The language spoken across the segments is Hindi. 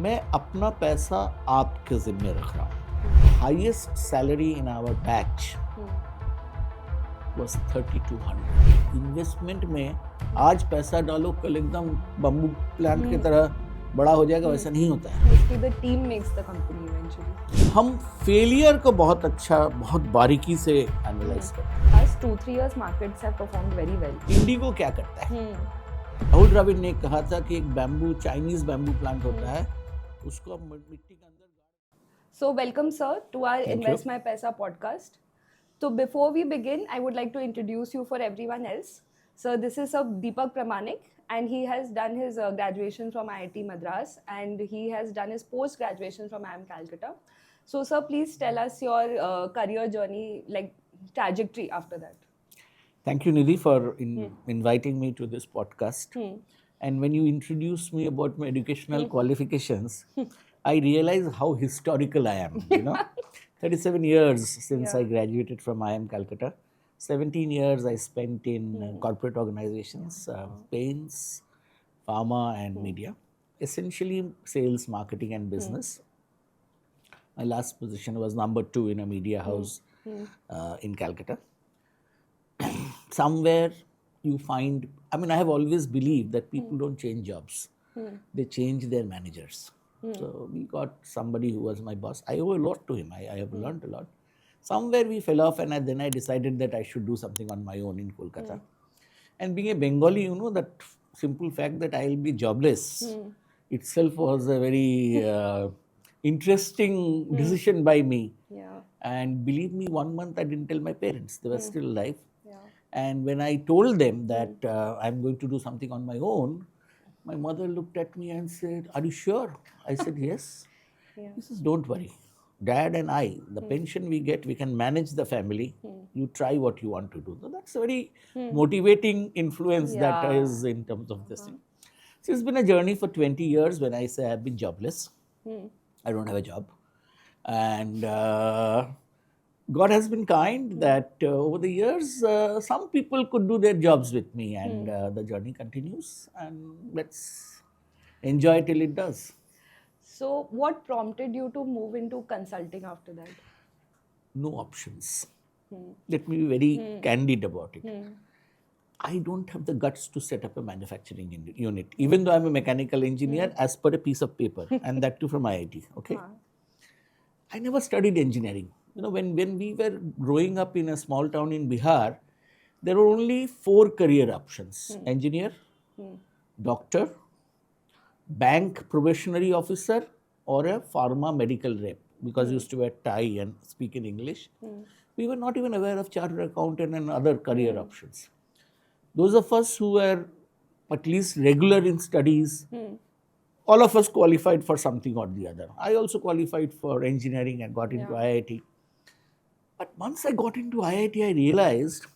मैं अपना पैसा आपके जिम्मे रख रहा हूँ. Highest salary in our batch was 3200. Investment में आज पैसा डालो कल एकदम बम्बू प्लांट की तरह बड़ा हो जाएगा, वैसा नहीं होता है. Basically, the team makes the company eventually. हम फेलियर को बहुत अच्छा, बहुत बारीकी से एनालाइज करते हैं. Past 2-3 years, markets have performed very well. Indigo क्या करता है? राहुल द्रविड़ ने कहा था कि एक बैम्बू, चाइनीज बैम्बू प्लांट होता है, उसको हम मिट्टी के अंदर. So, welcome, sir, to our Thank Invest you. My Paisa podcast. So, before we begin, I would like to introduce you for everyone else. So, this is Sir Deepak Pramanik, and he has done his graduation from IIT Madras, and he has done his post-graduation from IIM Calcutta. So, sir, please tell us your career journey, like trajectory after that. Thank you, Nidhi, for inviting me to this podcast. And when you introduced me about my educational qualifications, I realized how historical I am. 37 years since I graduated from IIM Calcutta. 17 years I spent in corporate organizations, paints, pharma and media. Essentially sales, marketing and business. My last position was number 2 in a media house in Calcutta. Somewhere you find, I have always believed that people don't change jobs. They change their managers. So we got somebody who was my boss. I owe a lot to him. I have learned a lot. Somewhere we fell off, and then I decided that I should do something on my own in Kolkata. And being a Bengali, that simple fact that I'll be jobless itself was a very interesting decision by me. Yeah. And believe me, 1 month I didn't tell my parents. They were still alive. Yeah. And when I told them that I'm going to do something on my own, my mother looked at me and said, "Are you sure?" I said, "Yes." He says, "Don't worry. Dad and I, the pension we get, we can manage the family. You try what you want to do." So that's a very motivating influence that is in terms of this thing. So it's been a journey for 20 years. When I say I've been jobless, I don't have a job. And God has been kind that over the years, some people could do their jobs with me, and the journey continues. And let's enjoy till it does. So, what prompted you to move into consulting after that? No options. Let me be very candid about it. I don't have the guts to set up a manufacturing unit, even though I'm a mechanical engineer as per a piece of paper, and that too from IIT. Okay. I never studied engineering. When we were growing up in a small town in Bihar, there were only 4 career options: engineer, doctor, bank probationary officer, or a pharma medical rep, because we used to wear tie and speak in English. We were not even aware of chartered accountant and other career options. Those of us who were at least regular in studies, all of us qualified for something or the other. I also qualified for engineering and got into IIT. But once I got into IIT, I realized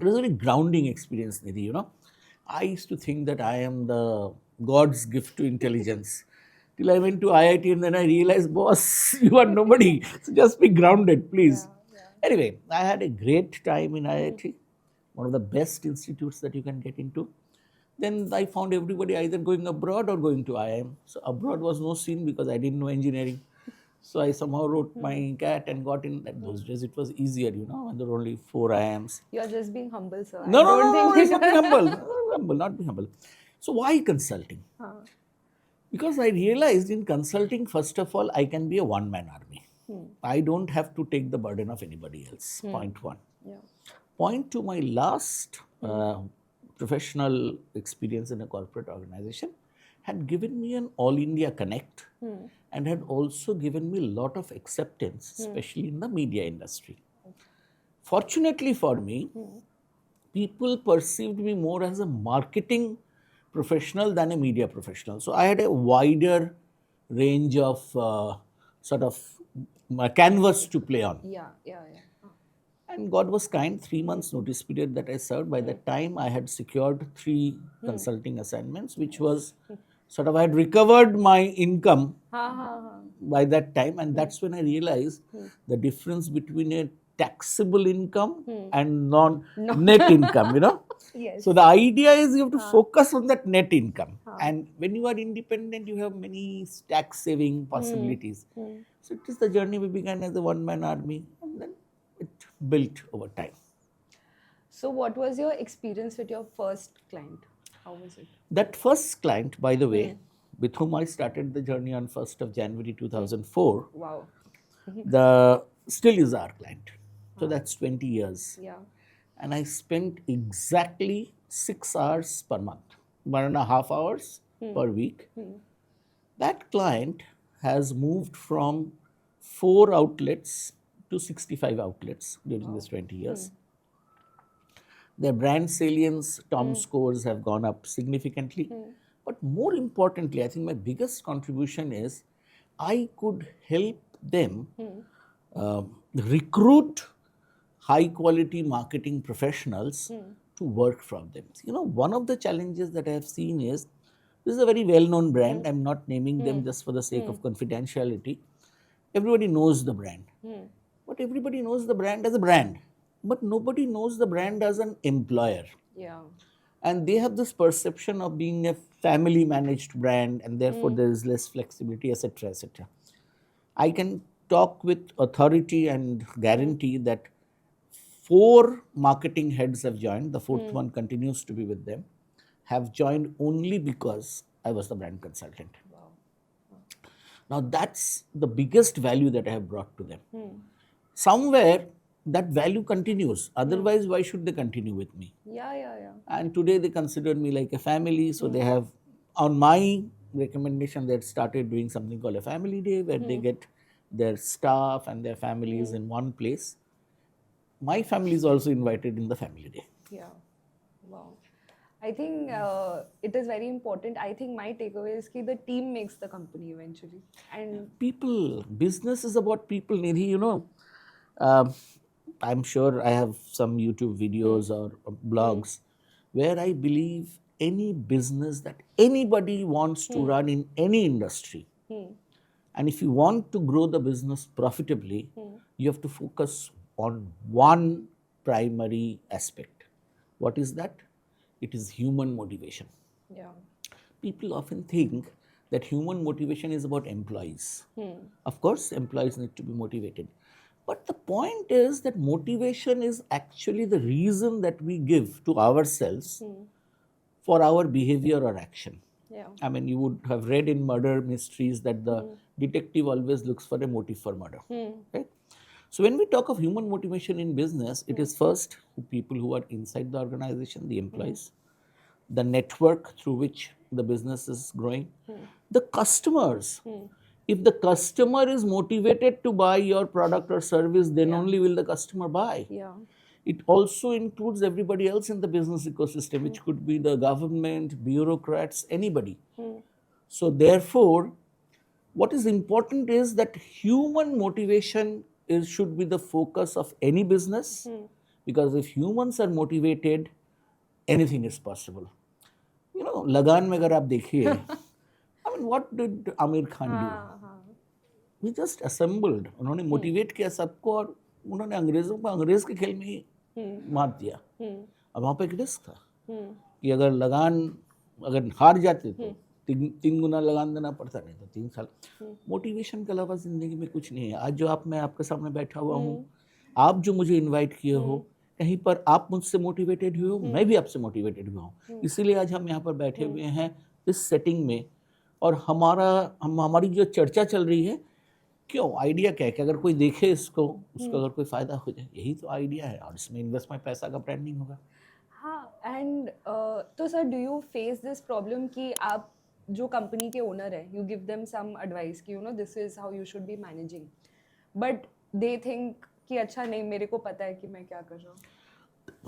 it was a very grounding experience, Nidhi. I used to think that I am the God's gift to intelligence. Till I went to IIT and then I realized, boss, you are nobody. So just be grounded, please. Anyway, I had a great time in IIT, one of the best institutes that you can get into. Then I found everybody either going abroad or going to IIM. So abroad was no scene because I didn't know engineering. So I somehow wrote my CAT and got in. At those days it was easier, and there were only 4 IIMs. You're just being humble, sir. No, it's not being humble. Not being humble. So why consulting? Because I realized in consulting, first of all, I can be a one-man army. I don't have to take the burden of anybody else. Point 1. Point 2, my last professional experience in a corporate organization had given me an all India connect and had also given me a lot of acceptance, especially in the media industry. Fortunately for me, people perceived me more as a marketing professional than a media professional. So I had a wider range of sort of canvas to play on. Yeah. And God was kind, 3 months notice period that I served. By that time, I had secured 3 consulting assignments, which was sort of, I had recovered my income by that time. And that's when I realized the difference between a taxable income and net income, Yes. So the idea is you have to focus on that net income. Haan. And when you are independent, you have many tax saving possibilities. So it is the journey we began as a one-man army, and then it built over time. So what was your experience with your first client? How was it? That first client, by the way, with whom I started the journey on 1st of January 2004, Wow. still is our client. So that's 20 years. Yeah. And I spent exactly 6 hours per month, 1.5 hours per week. That client has moved from 4 outlets to 65 outlets during this 20 years. Their brand salience, Tom scores have gone up significantly. But more importantly, I think my biggest contribution is I could help them recruit high quality marketing professionals to work from them. You know, one of the challenges that I have seen is this is a very well known brand. I'm not naming them just for the sake of confidentiality. Everybody knows the brand. But everybody knows the brand as a brand. But nobody knows the brand as an employer. Yeah. And they have this perception of being a family managed brand, and therefore there is less flexibility, etc. etc. I can talk with authority and guarantee that 4 marketing heads have joined, the 4th one continues to be with them, have joined only because I was the brand consultant. Wow. Now that's the biggest value that I have brought to them. Somewhere that value continues, otherwise why should they continue with me? Yeah. And today they consider me like a family, so they have, on my recommendation, they had started doing something called a family day where they get their staff and their families in one place. My family is also invited in the family day. Yeah. Wow. I think it is very important. I think my takeaway is that the team makes the company eventually. And People, business is about people, Nidhi, you know. I'm sure I have some YouTube videos or blogs where I believe any business that anybody wants to run in any industry, and if you want to grow the business profitably, you have to focus on one primary aspect. What is that? It is human motivation. yeah. People often think that human motivation is about employees. Of course, employees need to be motivated. But the point is that motivation is actually the reason that we give to ourselves for our behavior or action. Yeah. I mean, you would have read in murder mysteries that the detective always looks for a motive for murder. Right? So when we talk of human motivation in business, it is first people who are inside the organization, the employees, the network through which the business is growing, the customers. If the customer is motivated to buy your product or service, then only will the customer buy. Yeah. It also includes everybody else in the business ecosystem, which could be the government, bureaucrats, anybody. So therefore, what is important is that human motivation should be the focus of any business, because if humans are motivated, anything is possible. You know, Lagan mein agar aap dekhiye, I mean, what did Amir Khan do? He just assembled. उन्होंने मोटिवेट किया सबको और उन्होंने अंग्रेजों को अंग्रेज के खेल में ही मार दिया. अब वहाँ पे एक रिस्क था कि अगर अगर हार जाते तो 3 गुना लगान देना पड़ता, नहीं तो 3 साल. मोटिवेशन के अलावा जिंदगी में कुछ नहीं है. आज जो मैं आपके सामने बैठा हुआ हूँ, आप जो मुझे इन्वाइट किए हो, कहीं पर आप मुझसे मोटिवेटेड हुए हो, मैं भी आपसे मोटिवेटेड हुआ हूँ. इसीलिए आज हम यहाँ पर बैठे हुए हैं इस सेटिंग में, और हमारी जो चर्चा चल रही है, क्यों, आइडिया क्या है कि अगर कोई देखे इसको, उसको अगर कोई फायदा हो जाए, यही तो आइडिया है, और इसमें इन्वेस्ट में पैसा का ब्रांडिंग होगा. हाँ. एंड तो sir, do you face this problem कि आप जो कंपनी के ओनर है, you give them some advice कि this is how you should be managing, but they think कि अच्छा नहीं, मेरे को पता है कि मैं क्या कर रहा हूँ.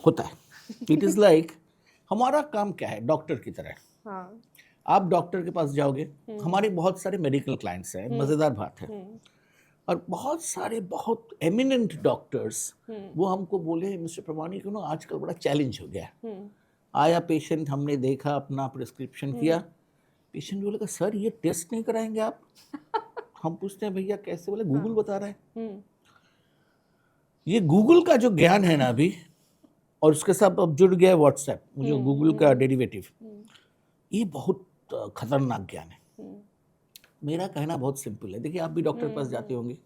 होता है. इट इज लाइक हमारा काम क्या है, डॉक्टर की तरह. हाँ. आप डॉक्टर के पास जाओगे, हमारे बहुत सारे मेडिकल क्लाइंट्स हैं, मजेदार बात है, और बहुत सारे बहुत एमिनेंट डॉक्टर्स वो हमको बोले, मिस्टर प्रमाणिक, आजकल बड़ा चैलेंज हो गया है. आया पेशेंट, हमने देखा, अपना प्रिस्क्रिप्शन किया, पेशेंट बोलेगा सर ये टेस्ट नहीं कराएंगे आप. हम पूछते हैं भैया कैसे, बोले गूगल बता रहा है. ये गूगल का जो ज्ञान है ना, अभी और उसके साथ अब जुड़ गया है व्हाट्सएप, मुझे गूगल का डेरिवेटिव। ये बहुत खतरनाक ज्ञान है। मेरा कहना बहुत सिंपल है, देखिए आप भी डॉक्टर के पास जाते होंगे,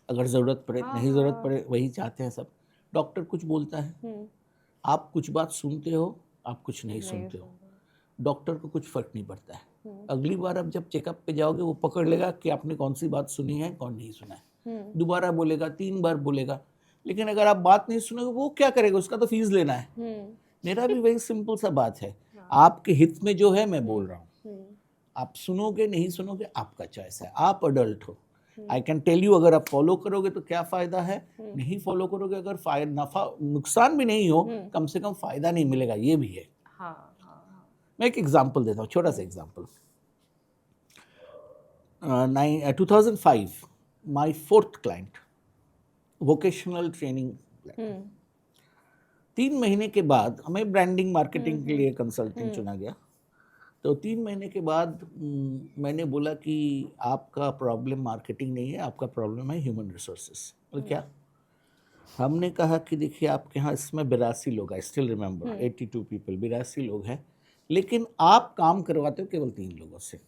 अगर ज़रूरत पड़े, नहीं ज़रूरत पड़े, वही चाहते हैं सब। डॉक्टर कुछ बोलता है, आप कुछ बात सुनते हो, आप कुछ नहीं सुनते हो, डॉक्टर को कुछ फ़र्क नहीं पड़ता है। अगली बार आप जब चेकअप पे जाओगे वो पकड़ लेगा कि आपने कौन सी बात सुनी है, कौन नहीं सुना है, दोबारा बोलेगा, 3 बार बोलेगा। लेकिन अगर आप बात नहीं सुनोगे वो क्या करेगा, उसका तो फीस लेना है। मेरा भी वही सिंपल सा बात है, आपके हित में जो है मैं बोल रहा हूँ, आप सुनोगे नहीं सुनोगे आपका चॉइस है, आप अडल्ट हो। आई कैन टेल यू, अगर आप फॉलो करोगे तो क्या फायदा है, नहीं फॉलो करोगे अगर नफा नुकसान भी नहीं हो, कम से कम फायदा नहीं मिलेगा, ये भी है। मैं एक एग्जांपल देता हूँ, छोटा सा example. 2005 my 4th client, vocational training. 3 महीने के बाद हमें ब्रांडिंग मार्केटिंग के लिए कंसल्टेंट चुना गया। तो 3 महीने के बाद मैंने बोला कि आपका प्रॉब्लम मार्केटिंग नहीं है, आपका प्रॉब्लम है ह्यूमन रिसोर्सेस। तो क्या? हमने कहा कि देखिए आपके यहाँ इसमें 82 लोग हैं, स्टिल रिमेंबर 82 पीपल, 82 लोग हैं, लेकिन आप काम करवाते हो केवल 3 लोगों से,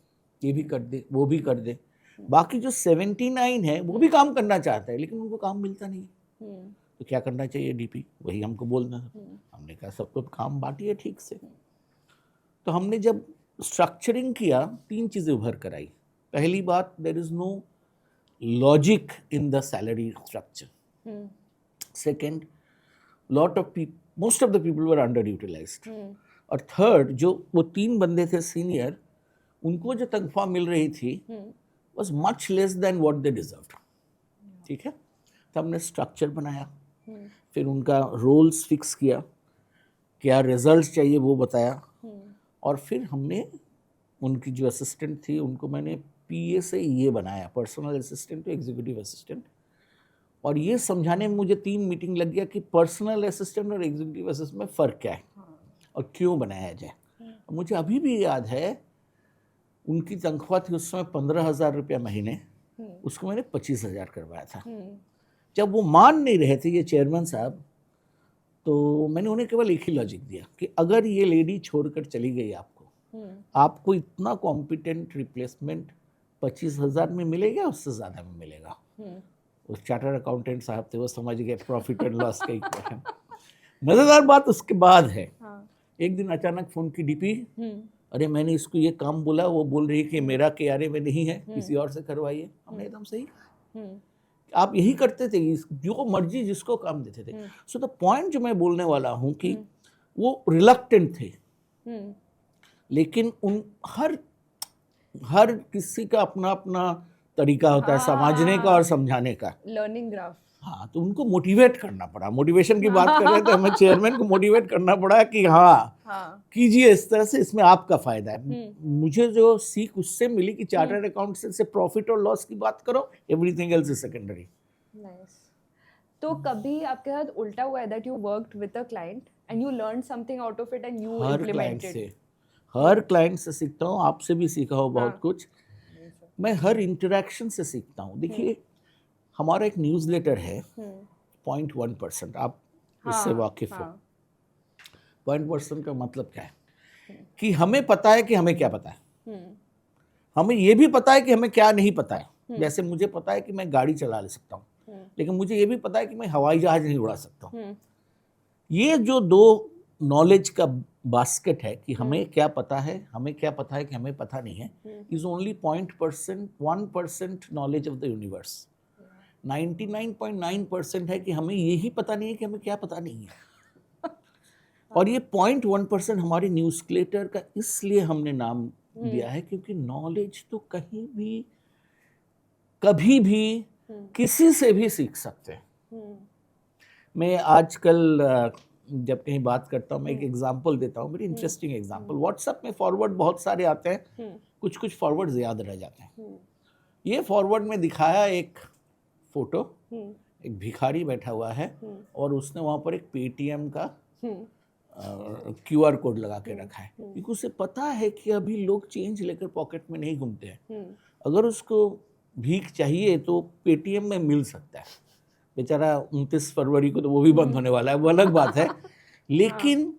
ये भी कर दे वो भी कर दे, बाकी जो 79 है वो भी काम करना चाहता है लेकिन उनको काम मिलता नहीं। तो क्या करना चाहिए डीपी? वही हमको बोलना है। हमने कहा सबको काम बांटिए ठीक से। तो हमने जब स्ट्रक्चरिंग किया, 3 चीज़ें उभर कर आई। पहली बात, there is no logic in the salary structure. Second, most of the people were under utilized. और थर्ड, जो वो 3 बंदे थे सीनियर, उनको जो तनख्वाह मिल रही थी was much less than what they deserved. ठीक है, तो हमने स्ट्रक्चर बनाया, फिर उनका रोल्स फिक्स किया, क्या रिजल्ट चाहिए वो बताया, और फिर हमने उनकी जो असिस्टेंट थी उनको मैंने पीए से ये बनाया, personal assistant to executive assistant. और ये समझाने में मुझे 3 मीटिंग लग गया कि पर्सनल असिस्टेंट और एग्जीक्यूटिव असिस्टेंट में फ़र्क क्या है और क्यों बनाया जाए। मुझे अभी भी याद है, उनकी तनख्वाह थी उस समय 15,000 रुपया महीने, उसको मैंने 25,000 करवाया था। जब वो मान नहीं रहे थे ये चेयरमैन साहब, तो मैंने उन्हें केवल एक ही लॉजिक दिया कि अगर ये लेडी छोड़कर चली गई आपको इतना कॉम्पिटेंट रिप्लेसमेंट 25,000 में मिलेगा, उससे ज़्यादा में मिलेगा। उस चार्टर्ड अकाउंटेंट साहब थे, वो समझ गए प्रॉफिट एंड लॉस का इक्वेशन। मज़ेदार बात उसके बाद है, एक दिन अचानक फ़ोन की, डीपी अरे मैंने इसको ये काम बोला, वो बोल रही है कि मेरा KRA में नहीं है, किसी और से करवाइए। हमने एकदम सही, आप यही करते थे, जो मर्जी जिसको काम देते थे। सो द पॉइंट जो मैं बोलने वाला हूँ कि वो रिलक्टेंट थे, लेकिन उन हर किसी का अपना अपना तरीका होता है समझने का और समझाने का, लर्निंग ग्राफ। हाँ, तो उनको मोटिवेट करना पड़ा। मोटिवेशन की बात कर रहे थे, हमें चेयरमैन को मोटिवेट करना पड़ा कि हाँ कीजिए इस तरह से, इसमें आपका फायदा है। मुझे जो सीख उससे मिली कि चार्टर्ड अकाउंटेंट से प्रॉफिट और लॉस की बात करो, एवरीथिंग एल्स इज सेकेंडरी। तो कभी आपके साथ उल्टा हुआ है that you worked with a client and you learned something out of it and you implemented? Her client से सीखता हूँ, आपसे भी सीखा हो बहुत कुछ। मैं हर इंटरेक्शन से सीखता हूँ। देखिए, हमारा एक न्यूज़लेटर है 0.1%, आप इससे वाकिफ हो। 0.1% का मतलब क्या है कि हमें पता है कि हमें क्या पता है, हमें ये भी पता है कि हमें क्या नहीं पता है। जैसे मुझे पता है कि मैं गाड़ी चला ले सकता हूँ, लेकिन मुझे ये भी पता है कि मैं हवाई जहाज नहीं उड़ा सकता हूँ। ये जो 2 नॉलेज का बास्केट है कि हमें क्या पता है, हमें क्या पता है कि हमें पता नहीं है, is only 1% knowledge of the universe. 99.9% है कि हमें यही पता नहीं है कि हमें क्या पता नहीं है। और ये 0.1% हमारे न्यूज़लेटर का इसलिए हमने नाम दिया है क्योंकि नॉलेज तो कहीं भी कभी भी किसी से भी सीख सकते हैं। मैं आजकल जब कहीं बात करता हूँ, मैं एक एग्जांपल देता हूँ, वेरी इंटरेस्टिंग एग्जांपल। व्हाट्सएप में फॉरवर्ड बहुत सारे आते हैं, कुछ फॉरवर्ड याद रह जाते हैं। ये फॉरवर्ड में दिखाया एक फोटो, एक भिखारी बैठा हुआ है और उसने वहाँ पर एक पेटीएम का QR कोड लगा के रखा है, क्योंकि उसे पता है कि अभी लोग चेंज लेकर पॉकेट में नहीं घूमते हैं। अगर उसको भीख चाहिए तो पेटीएम में मिल सकता है। बेचारा 29 फरवरी को तो वो भी बंद होने वाला है, वो अलग बात है। लेकिन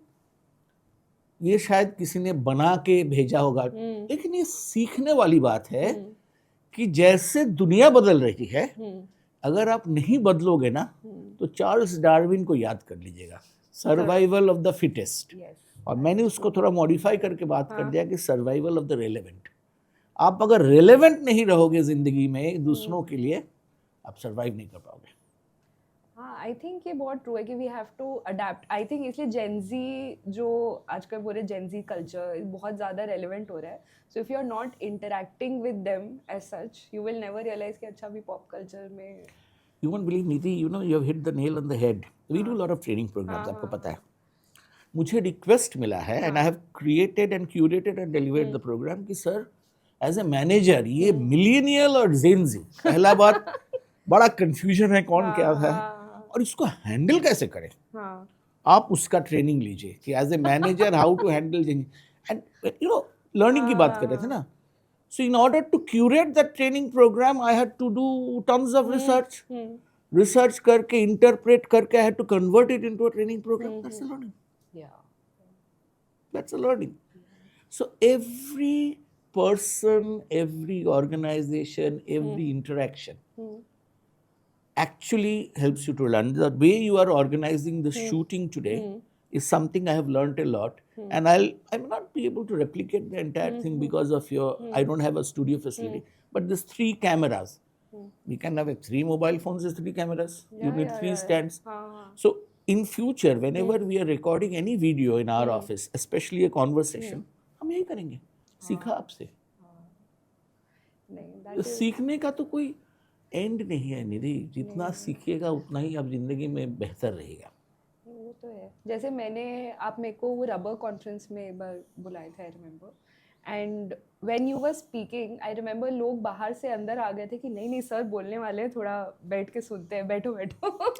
ये शायद किसी ने बना के भेजा होगा, लेकिन ये सीखने वाली बात है कि जैसे दुनिया बदल रही है, अगर आप नहीं बदलोगे ना तो चार्ल्स डार्विन को याद कर लीजिएगा, सर्वाइवल ऑफ द फिटेस्ट। और मैंने उसको थोड़ा मॉडिफाई करके बात कर दिया कि सर्वाइवल ऑफ द रेलेवेंट। आप अगर रेलेवेंट नहीं रहोगे जिंदगी में दूसरों के लिए, आप सर्वाइव नहीं कर पाओगे। हाँ, आई थिंक ये बहुत ट्रू है कि we have to adapt. I think इसलिए जेनजी जो आजकल पूरे जेनजी कल्चर बहुत ज़्यादा रेलिवेंट हो रहा है। So if you are not interacting with them as such, you will never realize कि अच्छा भी पॉप कल्चर में। You won't believe, Nidhi, you know, you have hit the nail on the head. We do a lot of training programs, आपको पता है। मुझे रिक्वेस्ट मिला है and I have created and curated and delivered the program कि सर एज ए मैनेजर ये मिलेनियल और जेनजी, पहला बात बड़ा कंफ्यूजन है कौन क्या है और इसको हैंडल कैसे करें। आप उसका ट्रेनिंग लीजिए कि as a manager how to handle and you know learning की बात कर रहे थे ना। So in order to curate that training program, I had to do tons of research. Research करके, interpret करके, I had to convert it into a training program. That's a learning. Yeah. That's a learning. So every person, every organization, every interaction actually helps you to learn. The way you are organizing the shooting today is something I have learned a lot. And I may not be able to replicate the entire thing because of your, I don't have a studio facility, but there's 3 cameras. We can have 3 mobile phones with 3 cameras. You need 3 stands. So in future, whenever we are recording any video in our office, especially a conversation, हम यही करेंगे, सीखा आपसे। सीखने का तो कोई एंड नहीं है निधि, जितना सीखिएगा उतना ही आप जिंदगी में बेहतर रहेगा। वो तो है। जैसे आप मेरे को वो रबर कॉन्फ्रेंस में एक बार बुलाए थे, I remember, and when you were speaking I remember लोग बाहर से अंदर आ गए थे कि नहीं सर बोलने वाले हैं, थोड़ा बैठ के सुनते हैं, बैठो बैठो।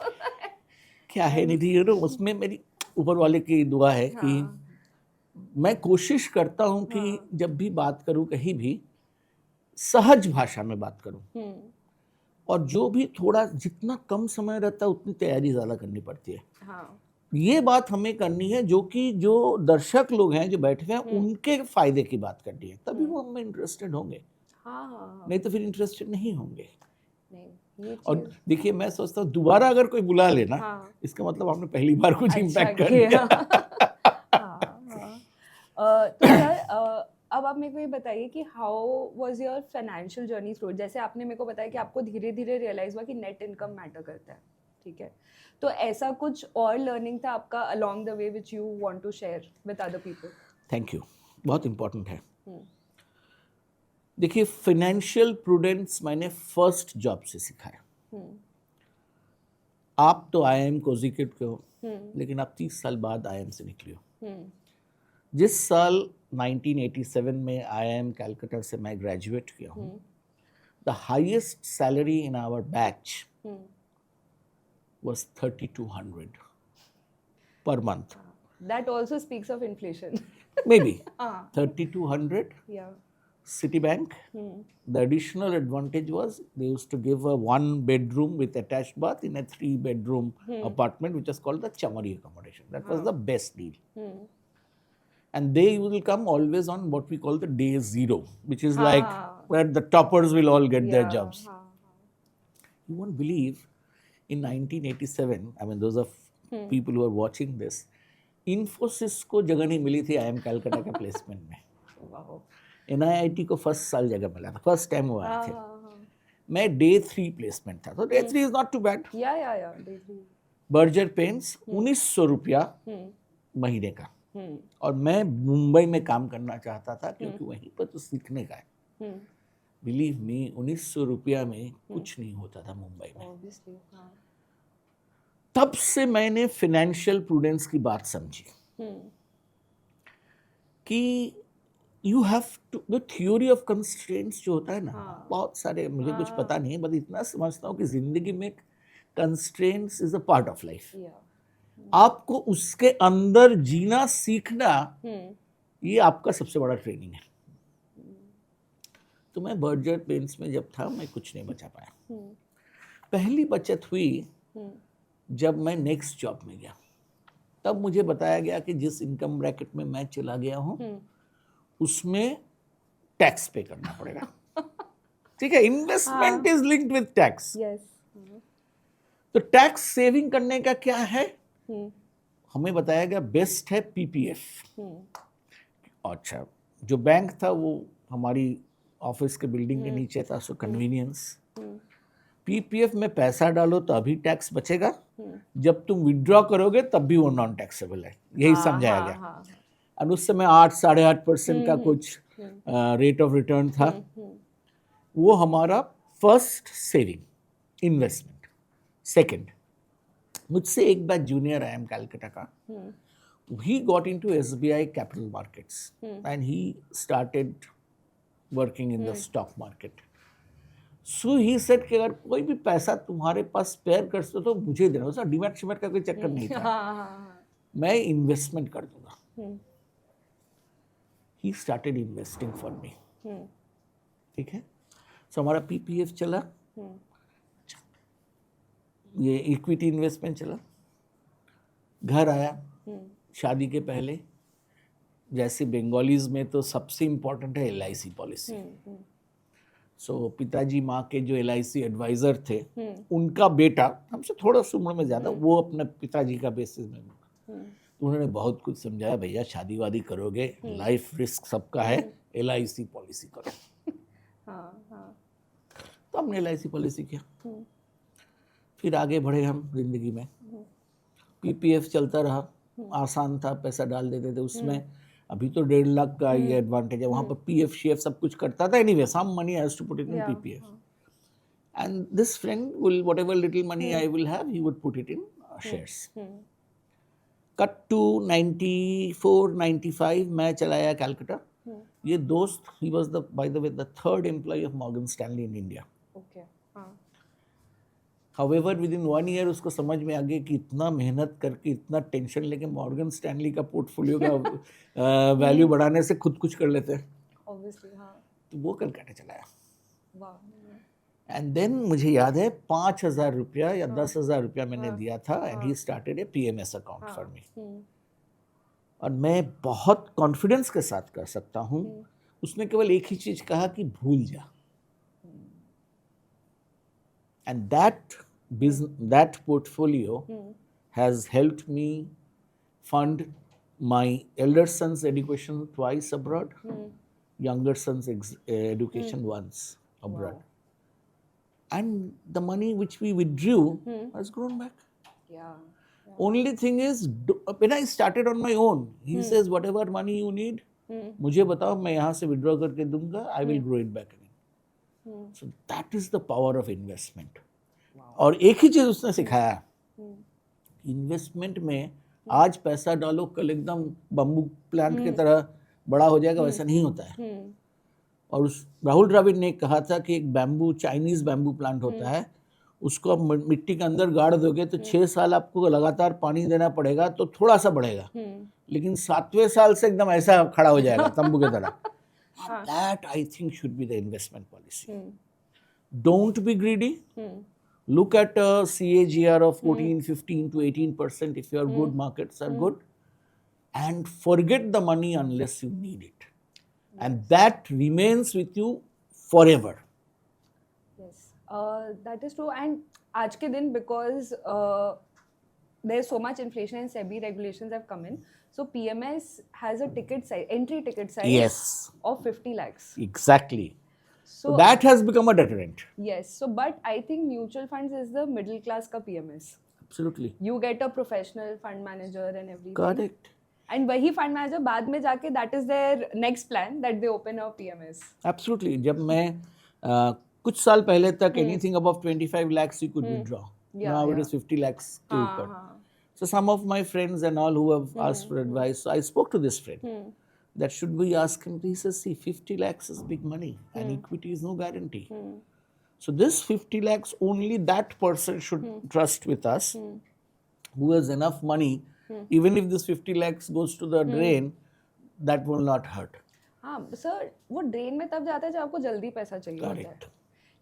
क्या है निधि, यू नो उसमें मेरी ऊपर वाले की दुआ है कि मैं कोशिश करता हूँ कि जब भी बात करूँ कहीं भी सहज भाषा में बात करूँ, और जो भी थोड़ा जितना कम समय रहता है उतनी तैयारी ज़्यादा करनी पड़ती है। ये बात हमें करनी है जो कि जो दर्शक लोग हैं जो बैठे हैं उनके फायदे की बात करनी है, तभी वो हमें इंटरेस्टेड होंगे। नहीं तो फिर इंटरेस्टेड नहीं होंगे। और देखिए मैं सोचता हूँ दोबारा अगर कोई बुला लेना, इसका मतलब आपने पहली बार कुछ इम्पैक्ट कर दिया। तो सर अब आप मेरे को ये बताइए कि how was your financial journey through. जैसे आपने मेरे को बताया कि आपको धीरे धीरे रियलाइज हुआ कि नेट इनकम मैटर करता है, ठीक है, तो ऐसा कुछ और लर्निंग था आपका along the way which you want to share with other people? Thank you, बहुत इम्पोर्टेंट है। देखिए फाइनेंशियल प्रूडेंस मैंने फर्स्ट जॉब से सीखा है। आप तो IIM कोजिकोड के हो, लेकिन आप 30 साल बाद IIM से निकली हो। जिस साल 1987 में IIM कैलकाटा से मैं ग्रेजुएट किया हूँ, the highest salary in our batch was 3,200 per month. That also speaks of inflation. Maybe 3,200. Yeah. Citibank. The additional advantage was they used to give a 1 bedroom with attached bath in a 3 bedroom apartment, which was called the Chamari accommodation. That was the best deal. And they will come always on what we call the day zero, which is like where the toppers will all get their jobs. You won't believe, in 1987, I mean those of people who are watching this, Infosys को जगह नहीं मिली थी IIM कैलकाटा के प्लेसमेंट में। NIIT को फर्स्ट साल जगह मिला था, फर्स्ट टाइम वो आए थे। मैं डे 3 प्लेसमेंट था, तो day 3 is not too bad. Day 3 Berger Paints 1900 रुपया महीने का, और मैं मुंबई में काम करना चाहता था क्योंकि वहीं पर तो सीखने का है। बिलीव मी, 1900 रुपया में कुछ नहीं होता था मुंबई में। तब से मैंने फाइनेंशियल प्रूडेंस की बात समझी कि you have to, the theory of constraints जो होता है ना, बहुत सारे, मुझे कुछ पता नहीं है, बस इतना समझता हूँ कि जिंदगी में constraints is a part of life. आपको उसके अंदर जीना सीखना, ये आपका सबसे बड़ा ट्रेनिंग है। तो मैं बर्जर पेंस में जब था, मैं कुछ नहीं बचा पाया। पहली बचत हुई जब मैं नेक्स्ट जॉब में गया। तब मुझे बताया गया कि जिस इनकम ब्रैकेट में मैं चला गया हूँ उसमें टैक्स पे करना पड़ेगा. ठीक है, investment is linked with tax. Yes. तो टैक्स सेविंग करने का क्या है, हमें बताया गया बेस्ट है पीपीएफ. अच्छा, जो बैंक था वो हमारी ऑफिस के बिल्डिंग के नीचे था, सो कन्वीनियंस. पीपीएफ में पैसा डालो तो अभी टैक्स बचेगा, जब तुम विड्रॉ करोगे तब भी वो नॉन टैक्सेबल है, यही समझाया गया. और उस समय 8-8.5% का कुछ रेट ऑफ रिटर्न था. वो हमारा फर्स्ट सेविंग इन्वेस्टमेंट. सेकंड, मुझसे एक बैच जूनियर है एम कैलकाटा का. he got into SBI capital markets and he started working in the stock market. So he said कि अगर कोई भी पैसा तुम्हारे पास स्पेयर कर सको तो मुझे देना. उसका डीमैट शिमैट का कोई चक्कर नहीं था, मैं इन्वेस्टमेंट कर दूंगा. He started investing for me. ठीक है, सो हमारा पीपीएफ चला, ये इक्विटी इन्वेस्टमेंट चला. घर आया शादी के पहले, जैसे बंगालीज में तो सबसे इम्पोर्टेंट है LIC पॉलिसी. सो पिताजी माँ के जो LIC एडवाइजर थे, उनका बेटा हमसे थोड़ा सी उम्र में ज़्यादा, वो अपने पिताजी का बेसिस में, उन्होंने बहुत कुछ समझाया, भैया शादी वादी करोगे, लाइफ रिस्क सबका है, LIC पॉलिसी करो. तो हमने LIC पॉलिसी किया. फिर आगे बढ़े हम जिंदगी में. पीपीएफ चलता रहा, आसान था, पैसा डाल देते थे उसमें. अभी तो 1.5 लाख का ये एडवांटेज है, वहाँ पर पीएफ शेफ सब कुछ करता था. Anyway some money has to put it in PPF, and this friend will whatever little money I will have, he would put it in shares. Cut to 94-95 मैं चला आया कलकत्ता. ये दोस्त, he was the by the way the third employ of Morgan Stanley in India. However, within 1 year उसको समझ में आ गया कि इतना मेहनत करके, इतना टेंशन लेके मॉर्गन स्टैनली का पोर्टफोलियो का वैल्यू बढ़ाने से खुद कुछ कर लेते हैं. तो वो कलकत्ता चला आया. एंड देन मुझे याद है 5,000 रुपया या 10,000 रुपया मैंने दिया था, and he started A PMS account for me. और मैं बहुत कॉन्फिडेंस के साथ कर सकता हूँ. उसने केवल एक ही चीज कहा कि भूल जा. And that portfolio has helped me fund my elder son's education twice abroad, younger son's education once abroad. And the money which we withdrew has grown back. Only thing is, when I started on my own, he says, whatever money you need, मुझे बताओ, मैं यहाँ से withdraw करके दूंगा, I will grow it back again. So that is the power of investment. और एक ही चीज उसने सिखाया, इन्वेस्टमेंट में आज पैसा डालो, कल एकदम बम्बू प्लांट की तरह बड़ा हो जाएगा, वैसा नहीं होता है. और उस राहुल द्रविड़ ने कहा था कि एक बैम्बू, चाइनीज बैम्बू प्लांट होता है, उसको आप मिट्टी के अंदर गाड़ दोगे तो 6 साल आपको लगातार पानी देना पड़ेगा, तो थोड़ा सा बढ़ेगा, लेकिन 7वें साल से एकदम ऐसा खड़ा हो जाएगा तंबू की तरह. That I think should be the investment policy. Don't be greedy. Look at a CAGR of 14, 15 to 18% if your good markets are good, and forget the money unless you need it. And that remains with you forever. Yes, that is true. And आज के दिन, because there's so much inflation and SEBI regulations have come in, so PMS has a ticket size, entry ticket size, Yes, of 50 lakhs. Exactly. So that has become a deterrent. Yes. So, but I think mutual funds is the middle class ka PMS. Absolutely. You get a professional fund manager and everything. Correct. And वही fund manager बाद में जाके, that is their next plan that they open a PMS. Absolutely. जब मैं कुछ साल पहले तक anything above 25 lakhs you could withdraw. Now it is 50 lakhs के ऊपर. So some of my friends and all who have asked for advice, so I spoke to this friend. That should we ask him? He says, see, 50 lakhs is big money and equity is no guarantee. So this 50 lakhs, only that person should trust with us who has enough money. Even if this 50 lakhs goes to the drain, that will not hurt. हाँ सर, वो ड्रेन में तब जाता है जब आपको जल्दी पैसा चाहिए होता है. Correct.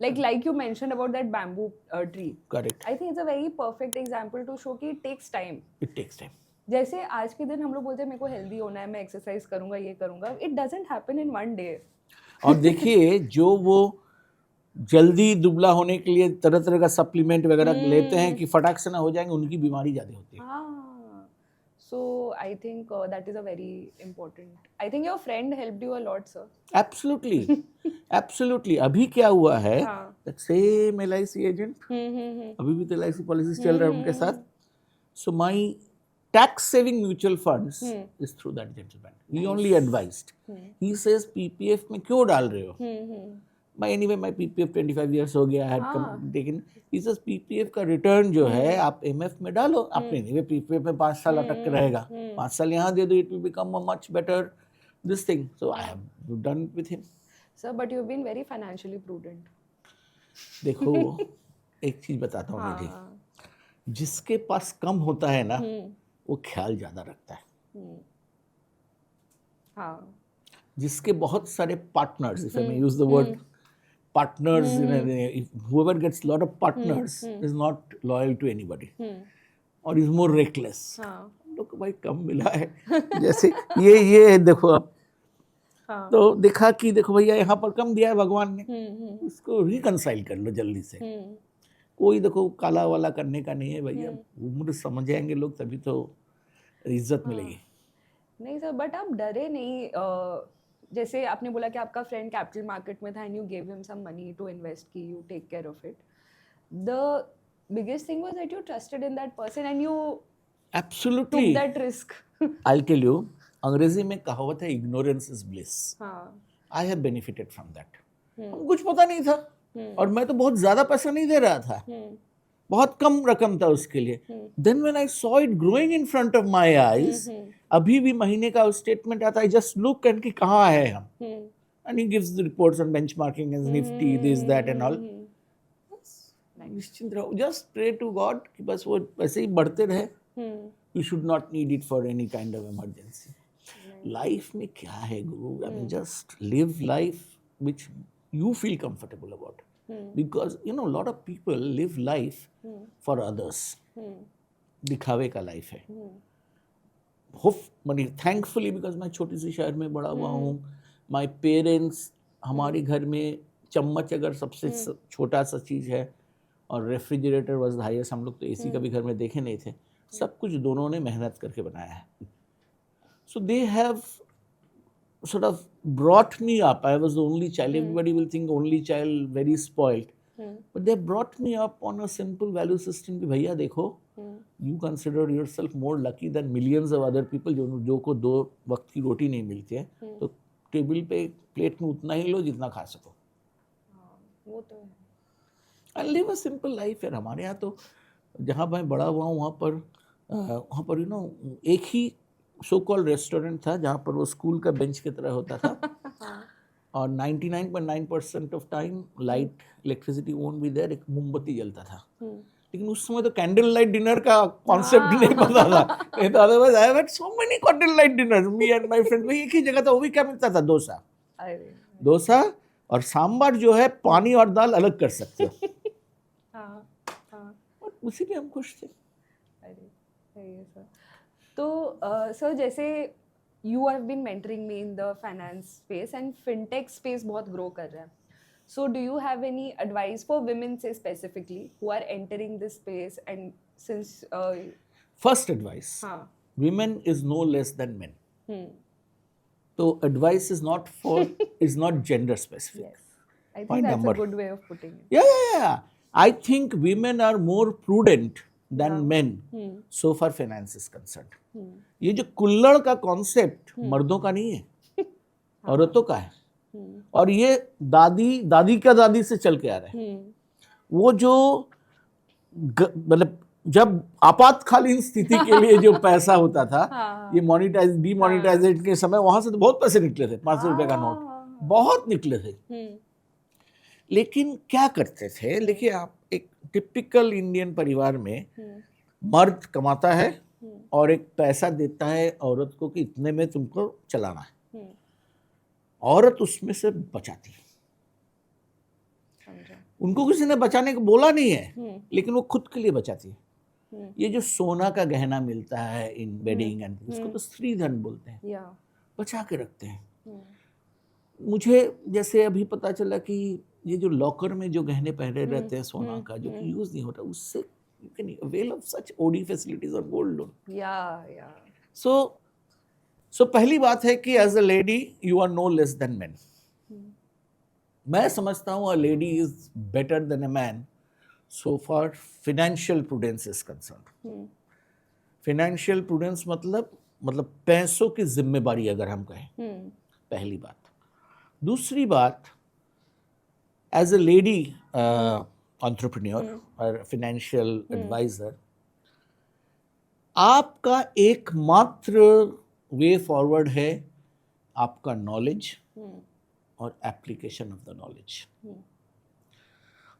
Like you mentioned about that bamboo tree. Correct. I think it's a very perfect example to show कि it takes time. It takes time. जैसे आज के दिन हम लोग बोलते हैं मेरे को हेल्दी होना है, मैं एक्सरसाइज करूंगा, ये करूंगा, it doesn't happen in one day. और देखिए जो वो जल्दी दुबला होने के लिए तरह तरह का सप्लीमेंट वगैरह लेते हैं कि फटाक से ना हो जाएंगे, उनकी बीमारी ज्यादा होती है. हाँ, so I think that is a very important. I think your friend helped you a lot, sir. Absolutely absolutely. अभी क्या हुआ है, हाँ. सेम LIC एजेंट, हम्म. अभी भी तो LIC पॉलिसीज चल रहा है उनके साथ. So my tax saving mutual funds is through that gentleman. He only advised. He says PPF में क्यों डाल रहे हो? एनीवे माई PPF 25 years हो गया है. लेकिन इस PPF का रिटर्न जो है आप MF में डालो. आपने एनीवे PPF में 5 साल अटक के रहेगा, 5 साल यहाँ दे दो, it will become a much better this thing. So I have done with him. Sir, but you've been very financially prudent. देखो एक चीज बताता हूँ निधि, जिसके पास कम होता है ना वो ख्याल ज्यादा रखता है. हाँ. जिसके बहुत सारे partners, if I may use the word partners, whoever gets a lot of partners is not loyal to anybody or is more reckless. लोग भाई कम मिला है जैसे ये देखो आप. तो देखा कि देखो भैया यहाँ पर कम दिया है भगवान ने, उसको रिकंसाइल कर लो जल्दी से. कोई देखो काला वाला करने का नहीं है भैया. उम्र समझ जाएंगे लोग तभी तो इज्जत मिलेगी. नहीं सर, बट आप डरे नहीं? जैसे आपने बोला कि आपका फ्रेंड कैपिटल मार्केट में था and you gave him some money to invest की you take care of it. The biggest thing was that you trusted in that person and you absolutely took that risk. I tell you, अंग्रेजी में कहावत है ignorance is bliss. I have benefited from that. कुछ पता नहीं था और मैं तो बहुत ज्यादा पैसा नहीं दे रहा था, बहुत कम रकम था उसके लिए. Then when I saw it growing in front of my eyes, अभी भी महीने का स्टेटमेंट आता है, जस्ट लुक एंड कि कहाँ है हम, and he gives the reports on benchmarking and Nifty this that and all. निश्चिंत रहो, जस्ट प्रे टू गॉड कि बस वो ऐसे ही बढ़ते रहे. You should not need it for any kind of emergency. Life में क्या है गुरु, I mean just live life which you feel comfortable about, because you know a lot of people live life for others. दिखावे का लाइफ है. होप मनी थैंकफुली बिकॉज मैं छोटी सी शहर में बड़ा हुआ हूँ. माय पेरेंट्स, हमारे घर में चम्मच अगर सबसे छोटा सा चीज़ है और रेफ्रिजरेटर वाज द हाईएस्ट. हम लोग तो AC कभी घर में देखे नहीं थे. सब कुछ दोनों ने मेहनत करके बनाया है. So they have sort of brought me up. I was the only child. Everybody will think only child, very spoiled. But they brought me up on a simple value system कि भैया देखो, you consider yourself more lucky than millions of other people जो को 2 वक्त की रोटी नहीं मिलती है, तो टेबल पे प्लेट में उतना ही लो जितना खा सको. वो तो है. And live a simple life. यार हमारे यहाँ तो जहाँ मैं बड़ा हुआ हूँ वहाँ पर you know एक ही सो कॉल्ड रेस्टोरेंट था जहाँ पर वो स्कूल का बेंच की तरह होता था. और 99.9% of time light electricity won't be there. एक मोमबत्ती जलता था. लेकिन उस समय तो कैंडल लाइट डिनर का कॉन्सेप्ट नहीं पता था. नहीं तो otherwise I have had so many candle light dinner, me and my friend. भाई एक ही जगह था, वो भी क्या मिलता था, डोसा और सांभर जो है पानी और दाल अलग कर सकते हो. उसी में हम खुश थे. तो सर जैसे you have been mentoring me in the finance space and fintech space बहुत ग्रो कर रहा है. So do you have any advice for women से specifically who are entering this space and since first advice, women is no less than men. So advice is not gender specific. Yes. I think that's a good way of putting it. Yeah. I think women are more prudent than men so far finance is concerned. ये जो कुल्लड़ का कॉन्सेप्ट मर्दों का नहीं है, औरतों का है. और ये दादी का दादी से चल के आ रहा है. वो जो मतलब जब आपातकालीन स्थिति के लिए जो पैसा होता था, ये डीमोनेटाइजेशन के समय वहां से तो बहुत पैसे निकले थे. 500 रुपए का नोट बहुत निकले थे. लेकिन क्या करते थे, देखिए आप एक टिपिकल इंडियन परिवार में मर्द कमाता है और एक पैसा देता है औरत को कि इतने में तुमको चलाना है. औरत उसमें से बचाती है. उनको किसी ने बचाने को बोला नहीं है, लेकिन वो खुद के लिए बचाती है. ये जो सोना का गहना मिलता है इन वेडिंग एंड उसको तो स्त्री धन बोलते हैं, Yeah. बचा के रखते हैं। मुझे जैसे अभी पता चला कि ये जो लॉकर में जो गहने पहने रहते हैं सोना का जो कि यूज नहीं होता, उससे you can avail of such OD facilities और गोल्ड लोन। Yeah. सो पहली बात है कि as a lady you are no less than man. मैं समझता हूँ a lady is better than a man so for financial prudence is concern. Financial prudence मतलब पैसों की जिम्मेदारी अगर हम कहें, पहली बात। दूसरी बात, एज अ लेडी एंटरप्रेन्योर और फाइनेंशियल एडवाइजर, आपका एकमात्र वे फॉरवर्ड है आपका नॉलेज और एप्लीकेशन ऑफ द नॉलेज।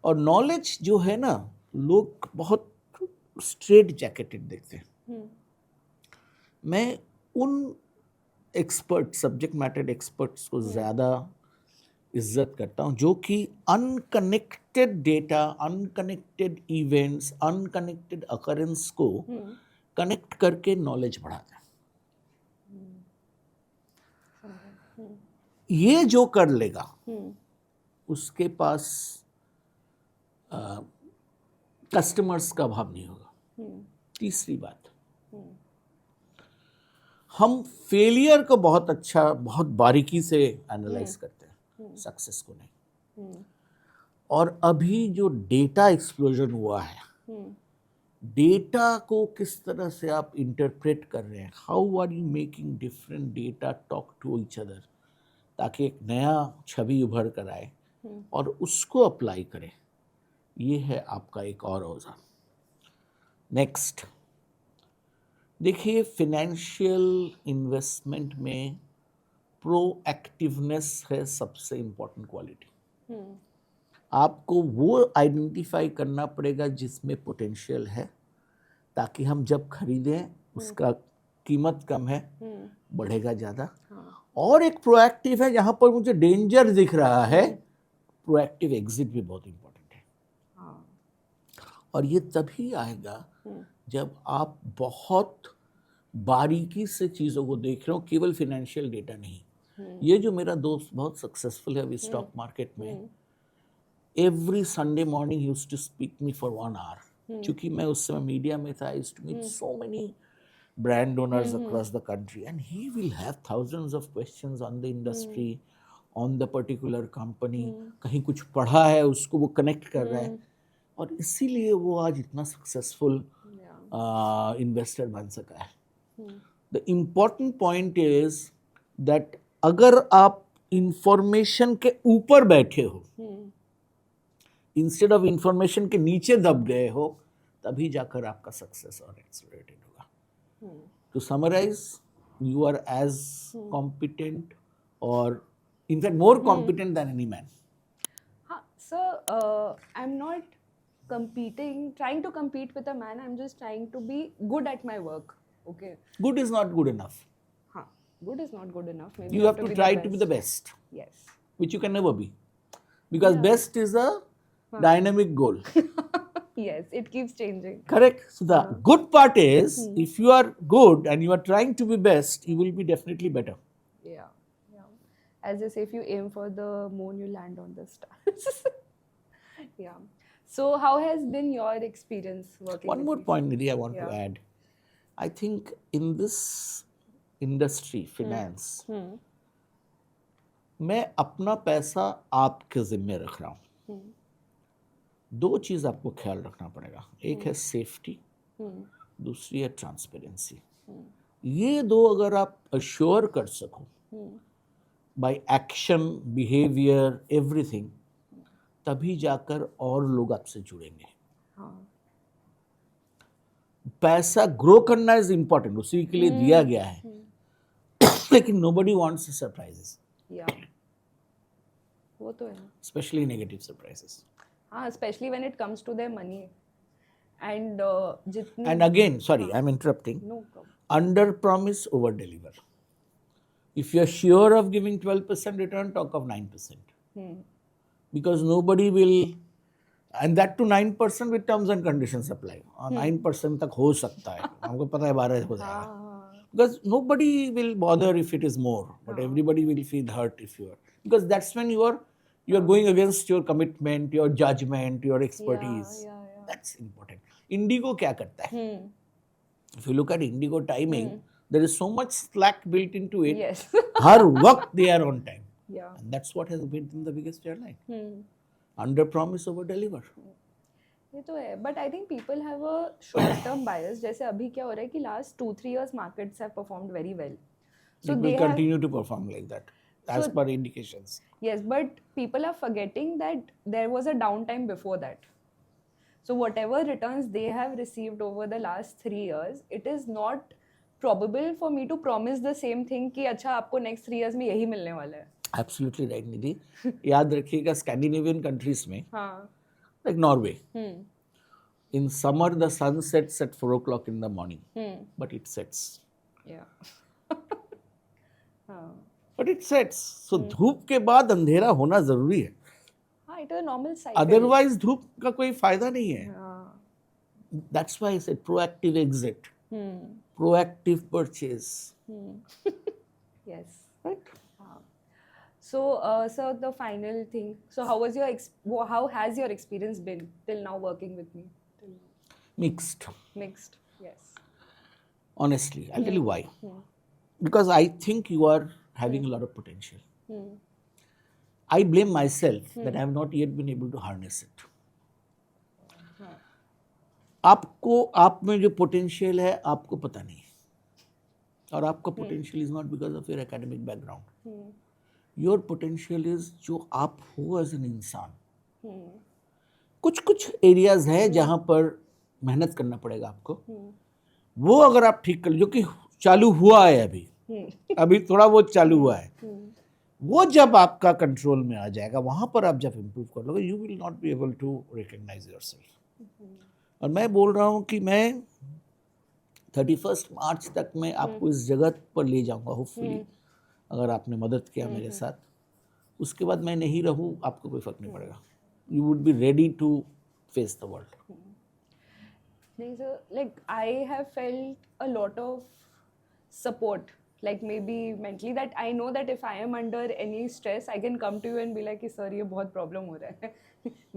और नॉलेज जो है ना, लोग बहुत स्ट्रेट जैकेटेड देखते हैं। मैं उन एक्सपर्ट, सब्जेक्ट मैटर एक्सपर्ट्स को ज़्यादा इज्जत करता हूँ जो कि unconnected data, unconnected events, unconnected occurrence को कनेक्ट करके नॉलेज बढ़ाते हैं। ये जो कर लेगा उसके पास कस्टमर्स का अभाव नहीं होगा। तीसरी बात, हम फेलियर को बहुत बारीकी से एनालाइज करते हैं, सक्सेस को नहीं। और अभी जो डेटा एक्सप्लोजन हुआ है, डेटा को किस तरह से आप इंटरप्रेट कर रहे हैं, how are you making different data talk to each other, ताकि एक नया छवि उभर कर आए और उसको अप्लाई करें, ये है आपका एक और औजार। नेक्स्ट, देखिए फिनेंशियल इन्वेस्टमेंट में प्रोएक्टिवनेस है सबसे इम्पोर्टेंट क्वालिटी। आपको वो आइडेंटिफाई करना पड़ेगा जिसमें पोटेंशियल है, ताकि हम जब खरीदें उसका कीमत कम है, बढ़ेगा ज़्यादा। और एक प्रोएक्टिव है जहाँ पर मुझे डेंजर दिख रहा है, प्रोएक्टिव एग्जिट भी बहुत इम्पोर्टेंट है। और ये तभी आएगा जब आप बहुत बारीकी से चीज़ों को देख रहे हो, केवल फिनेंशियल डेटा नहीं। ये जो मेरा दोस्त बहुत सक्सेसफुल है अभी स्टॉक मार्केट में, every Sunday morning used to speak me for 1 hour। क्योंकि मैं उस समय मीडिया में था, I used to meet so many brand owners across the country, and he will have thousands of questions on the industry, on the particular company। कहीं कुछ पढ़ा है उसको वो कनेक्ट कर रहा है, और इसीलिए वो आज इतना सक्सेसफुल इन्वेस्टर बन सका है। The important point is that अगर आप इंफॉर्मेशन के ऊपर बैठे हो, इंस्टेड ऑफ इंफॉर्मेशन के नीचे दब गए हो, तभी जाकर आपका सक्सेस और एक्सेलरेटेड होगा। To summarize, you are as competent, or in fact more competent than any man. Sir, I'm not trying to compete with a man. I'm just trying to be good at my work. Okay. Good is not good enough. Good is not good enough. Maybe You have to try to be the best. Yes. Which you can never be. Because best is a dynamic goal. Yes, it keeps changing. Correct. So the good part is, if you are good and you are trying to be best, you will be definitely better. Yeah. As they say, if you aim for the moon, you land on the stars. Yeah. So how has been your experience working? One more point, Nidhi, I want to add. I think in this industry, finance, मैं अपना पैसा आपके जिम्मे रख रहा हूँ। दो चीज़ आपको ख्याल रखना पड़ेगा, एक है सेफ्टी, दूसरी है ट्रांसपेरेंसी। ये दो अगर आप अश्योर कर सको बाय एक्शन, बिहेवियर, एवरीथिंग, तभी जाकर और लोग आपसे जुड़ेंगे। पैसा ग्रो करना इज इम्पोर्टेंट, उसी के लिए दिया गया है, लेकिन नोबडी वांट्स सरप्राइजेस। वो तो है, स्पेशली नेगेटिव सरप्राइजेस। हाँ, especially when it comes to their money. And and again, sorry, I'm interrupting. No problem. Under promise, over deliver. If you're sure of giving 12% return, talk of 9%. Because nobody will end that to 9% with terms and conditions apply. 9% तक हो सकता है, हमको पता है 12 हो जाएगा. हाँ, Because nobody will bother if it is more, but everybody will feel hurt if you are. Because that's when you are going against your commitment, your judgment, your expertise. yeah. That's important. Indigo क्या करता है? If you look at Indigo timing, there is so much slack built into it. Yes. हर वक्त they are on time. Yeah. And that's what has made them the biggest airline. Under promise, over deliver. ये तो है, but I think people have a short term bias. जैसे अभी क्या हो रहा है कि last 2-3 years markets have performed very well, So it will continue to perform like that, as per indications. yes, but people are forgetting that there was a downtime before that. So whatever returns they have received over the last 3 years, it is not probable for me to promise the same thing कि अच्छा आपको next 3 years में यही मिलने वाला है. Absolutely right, निधि. याद रखिएगा Scandinavian countries में, हाँ. like Norway, in summer the sun sets at 4 o'clock in the morning, but it sets. Yeah. हाँ. But it sets. So धूप के बाद अंधेरा होना जरूरी है. हाँ, it is a normal cycle. Otherwise धूप का कोई फायदा नहीं है. हाँ. That's why I said proactive exit, proactive purchase. Yes. Right? So, sir, the final thing. So, how has your experience been till now working with me? Mixed. Mixed. Yes. Honestly, I'll tell you why. Because I think you are having a lot of potential. I blame myself that I have not yet been able to harness it. आपको आप में जो पोटेंशियल है आपको पता नहीं है, और आपका potential is not because of your academic background. Your potential is जो आप हो एज एन इंसान. कुछ एरियाज है जहां पर मेहनत करना पड़ेगा आपको. वो अगर आप ठीक कर, जो कि चालू हुआ है अभी थोड़ा बहुत चालू हुआ है, वो जब आपका कंट्रोल में आ जाएगा, वहां पर आप जब इम्प्रूव कर लोगे, you will not be able to recognize yourself. और मैं बोल रहा हूँ कि मैं 31 मार्च तक मैं आपको इस जगह पर ले जाऊंगा, होपफुली, अगर आपने मदद किया मेरे साथ. उसके बाद मैं नहीं रहूँ, आपको कोई फर्क नहीं पड़ेगा. You would be ready to face the world. नहीं sir, like I have felt a lot of support, like maybe mentally, that I know that if I am under any stress, I can come to you and be like, sir, ये बहुत problem हो रहा है.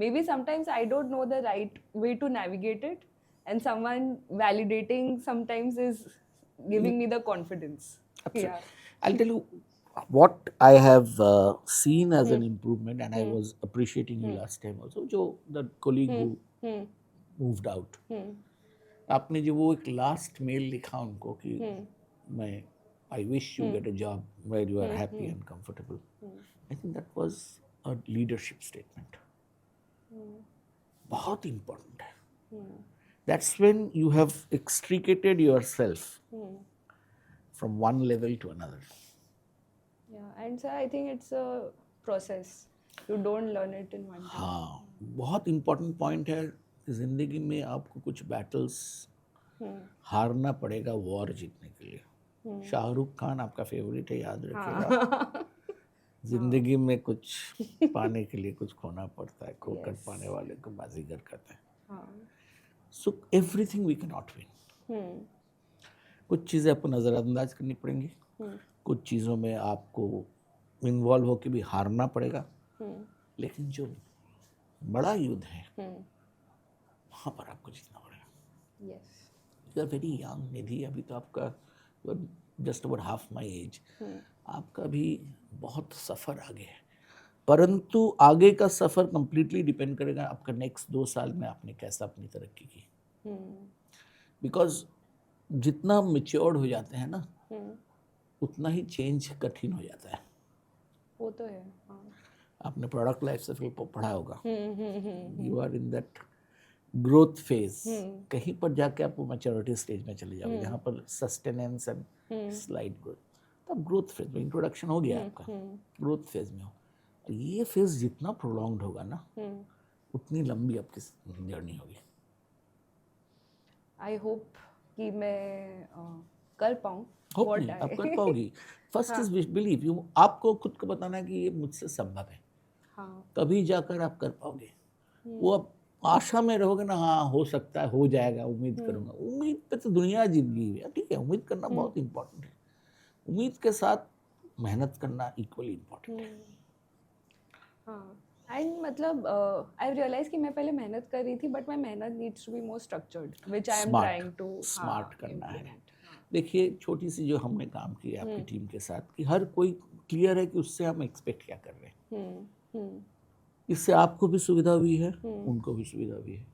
Maybe sometimes I don't know the right way to navigate it, and someone validating sometimes is giving me the confidence. Absolutely. Yeah. I'll tell you what I have seen as an improvement, and I was appreciating you last time also, जो the colleague who moved out, आपने जो वो एक last mail लिखा उनको कि मैं I wish you get a job where you are happy and comfortable. I think that was a leadership statement. बहुत important है. That's when you have extricated yourself from one level to another. Yeah, and sir, I think it's a process. You don't learn it in one day. हाँ, बहुत important point है. जिंदगी में आपको कुछ battles हारना पड़ेगा वॉर जीतने के लिए. शाहरुख खान आपका फेवरेट है, याद रखिएगा. जिंदगी में कुछ पाने के लिए कुछ खोना पड़ता है, खोकर पाने वाले को बाजीगर कहते हैं. So everything we can not win. कुछ चीज़ें आपको नज़रअंदाज करनी पड़ेंगी, कुछ चीज़ों में आपको इन्वॉल्व होकर भी हारना पड़ेगा. लेकिन जो बड़ा युद्ध है वहाँ पर आपको जीतना पड़ेगा. यू आर वेरी यंग निधि, अभी तो आपका just about half my age. आपका भी बहुत सफ़र आगे है, परंतु आगे का सफ़र कंप्लीटली डिपेंड करेगा आपका नेक्स्ट 2 साल में आपने कैसा अपनी तरक्की की. बिकॉज जितना मेच्योर्ड हो जाते हैं ना, उतना ही चेंज कठिन हो जाता है. वो तो है. आपने प्रोडक्ट लाइफ साइकिल पढ़ा होगा. You are in that growth phase. कहीं पर जाके आप मैच्योरिटी स्टेज में चले जाओगे, जहाँ पर सस्टेनेंस एंड स्लाइड ग्रोथ. तब ग्रोथ फेज में इंट्रोडक्शन हो गया आपका, ग्रोथ फेज में हो. ये फेज जितना प्रोलॉन्ग्ड होगा ना, उतनी लंबी आपकी जर्नी होगी. आई होप कि मैं कर पाऊँ. होप नहीं, आप कर पाओगी. First is believe. यू आपको खुद को बताना है कि ये मुझसे संभव है. तभी जाकर आप कर पाओगे. वो अब आशा में रहोगे ना, हाँ हो सकता है, हो जाएगा, उम्मीद करूंगा, उम्मीद पे तो दुनिया जिंदगी है, ठीक है, उम्मीद करना बहुत इंपॉर्टेंट है, उम्मीद के साथ मेहनत करना इक्वली इम्पोर्टेंट है। हाँ, एंड मतलब आई रियलाइज कि मैं पहले मेहनत कर रही थी, बट माई मेहनत needs to be more structured, which I am trying to smart करना है। देखिए, छोटी सी जो हमने काम किया आपकी टीम के साथ, कि हर कोई क्लियर है कि उससे हम एक्सपेक्ट क्या कर रहे हैं। इससे आपको भी सुविधा हुई है, उनको भी सुविधा हुई है।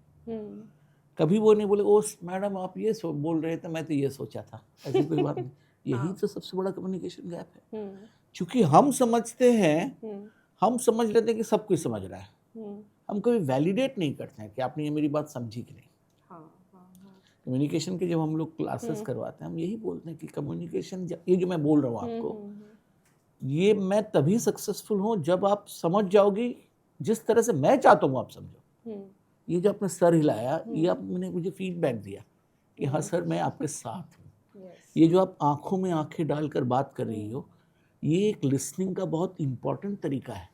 कभी वो नहीं बोले, ओ मैडम आप ये बोल रहे थे, मैं तो ये सोचा था, ऐसी कोई बात नहीं। यही तो सबसे बड़ा कम्युनिकेशन गैप है। क्योंकि हम समझते हैं, हम समझ लेते हैं कि सब कुछ समझ रहा है, हम कभी वैलिडेट नहीं करते हैं कि आपने ये मेरी बात समझी कि नहीं। कम्युनिकेशन के जब हम लोग क्लासेस करवाते हैं, हम यही बोलते हैं कि कम्युनिकेशन, ये जो मैं बोल रहा हूँ आपको, ये मैं तभी सक्सेसफुल हूँ जब आप समझ जाओगी जिस तरह से मैं चाहता हूँ आप समझो। ये जो आपने सर हिलाया, ये आपने मुझे फीडबैक दिया कि हाँ सर मैं आपके साथ हूँ। ये जो आप आंखों में आंखें डालकर बात कर रही हो, ये एक लिसनिंग का बहुत इंपॉर्टेंट तरीका है।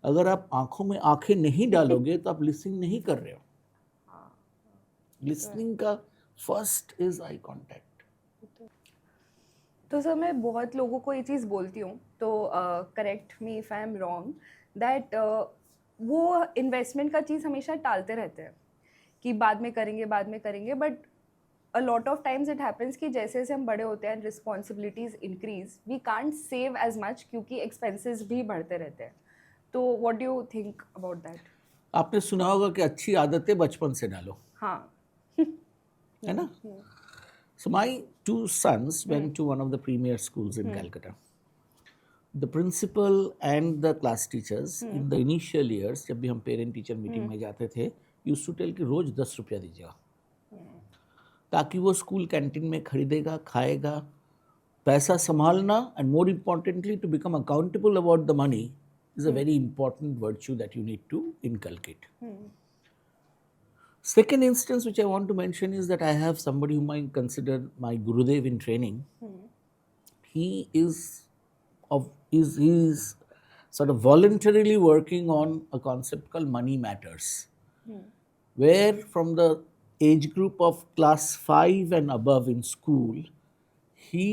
अगर आप आंखों में आंखें नहीं डालोगे तो आप लिसनिंग नहीं कर रहे हो। लिसनिंग का फर्स्ट इज आई कांटेक्ट। तो सर मैं बहुत लोगों को ये चीज़ बोलती हूँ, तो correct me if I am wrong, that वो इन्वेस्टमेंट का चीज़ हमेशा टालते रहते हैं कि बाद में करेंगे, बाद में करेंगे, but a lot of times it happens कि जैसे जैसे हम बड़े होते हैं, responsibilities increase, we can't save as much क्योंकि एक्सपेंसेस भी बढ़ते रहते हैं। तो what do you think about that? आपने सुना होगा कि अच्छी आदतें बचपन से डालो, हाँ। है ना? So my two sons went to one of the premier schools in Calcutta. The principal and the class teachers in the initial years, जब भी हम पेरेंट टीचर मीटिंग में जाते थे, used to tell कि रोज 10 रुपया दीजिएगा, ताकि वो स्कूल कैंटीन में खरीदेगा, खाएगा। पैसा संभालना, and more importantly to become accountable about the money is a very important virtue that you need to inculcate. Second instance which I want to mention is that I have somebody whom I consider my Gurudev in training. He is sort of voluntarily working on a concept called money matters, where from the age group of class 5 and above in school, he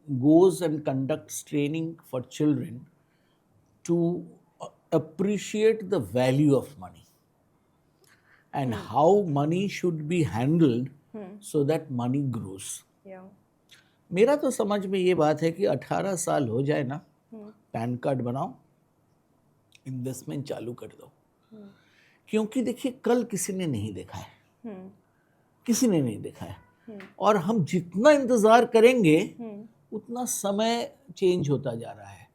goes and conducts training for children to appreciate the value of money and how money should be handled so that money grows. Yeah. मेरा तो समझ में ये बात है कि 18 साल हो जाए ना, पैन कार्ड बनाओ, इन्वेस्टमेंट चालू कर दो। क्योंकि देखिए, कल किसी ने नहीं देखा है, किसी ने नहीं देखा है, और हम जितना इंतजार करेंगे उतना समय चेंज होता जा रहा है।